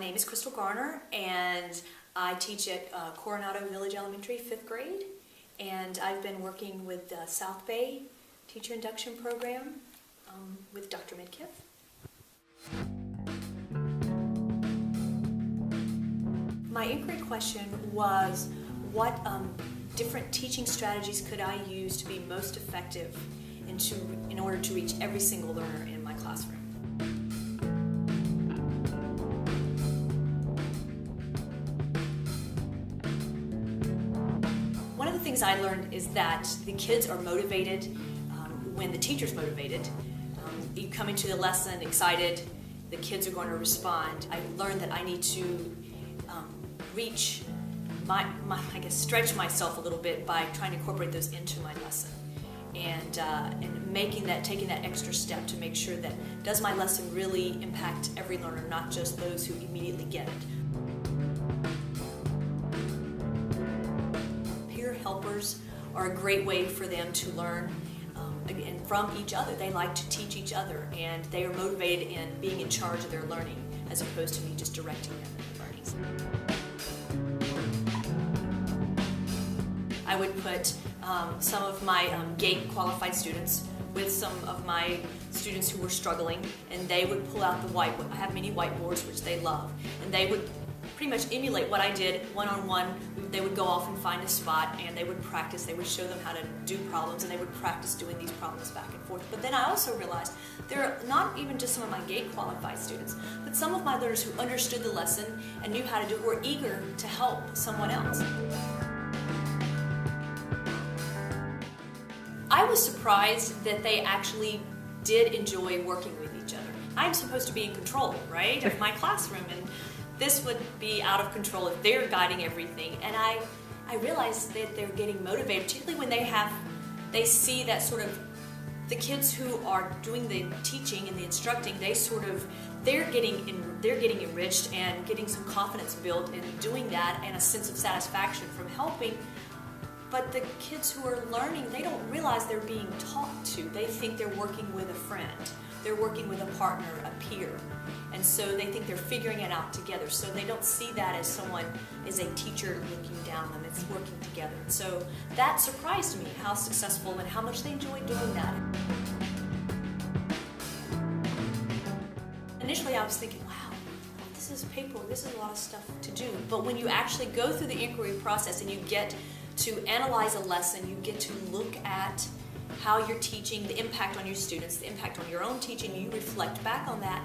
name is Crystal Garner, and I teach at Coronado Village Elementary, 5th grade, and I've been working with the South Bay Teacher Induction Program with Dr. Midkiff. My inquiry question was, what different teaching strategies could I use to be most effective in order to reach every single learner in my classroom? One of the things I learned is that the kids are motivated when the teacher's motivated. You come into the lesson excited, the kids are going to respond. I learned that I need to reach stretch myself a little bit by trying to incorporate those into my lesson, and taking that extra step to make sure that does my lesson really impact every learner, not just those who immediately get it. Peer helpers are a great way for them to learn and from each other. They like to teach each other, and they are motivated in being in charge of their learning as opposed to me just directing them in their learning. I would put some of my GATE qualified students with some of my students who were struggling, and they would pull out the whiteboard. I have many whiteboards which they love, and they would pretty much emulate what I did one-on-one. They would go off and find a spot, and they would practice. They would show them how to do problems, and they would practice doing these problems back and forth. But then I also realized there are not even just some of my GATE qualified students, but some of my learners who understood the lesson and knew how to do it, were eager to help someone else. I was surprised that they actually did enjoy working with each other. I'm supposed to be in control, right, of my classroom, and this would be out of control if they're guiding everything. And I realized that they're getting motivated, particularly when they see that sort of the kids who are doing the teaching and the instructing, they're getting enriched and getting some confidence built in doing that, and a sense of satisfaction from helping. But the kids who are learning, they don't realize they're being taught to. They think they're working with a friend. They're working with a partner, a peer. And so they think they're figuring it out together. So they don't see that as someone, as a teacher looking down on them. It's working together. And so that surprised me, how successful and how much they enjoyed doing that. Initially I was thinking, wow, this is paperwork, this is a lot of stuff to do. But when you actually go through the inquiry process and you get to analyze a lesson, you get to look at how you're teaching, the impact on your students, the impact on your own teaching, you reflect back on that.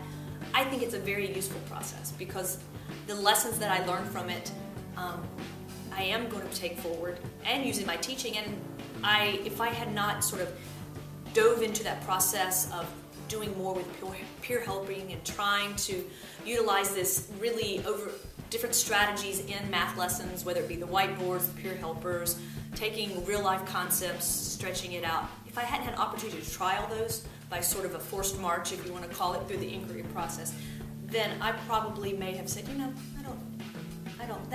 I think it's a very useful process, because the lessons that I learned from it, I am going to take forward and use in my teaching. And if I had not sort of dove into that process of doing more with peer helping and trying to utilize this really different strategies in math lessons, whether it be the whiteboards, the peer helpers, taking real life concepts, stretching it out. If I hadn't had an opportunity to try all those by sort of a forced march, if you want to call it, through the inquiry process, then I probably may have said, I don't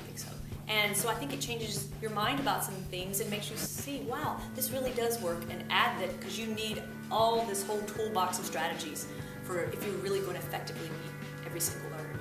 think so. And so I think it changes your mind about some things and makes you see, wow, this really does work, and add that, because you need all this whole toolbox of strategies if you're really going to effectively meet every single learner.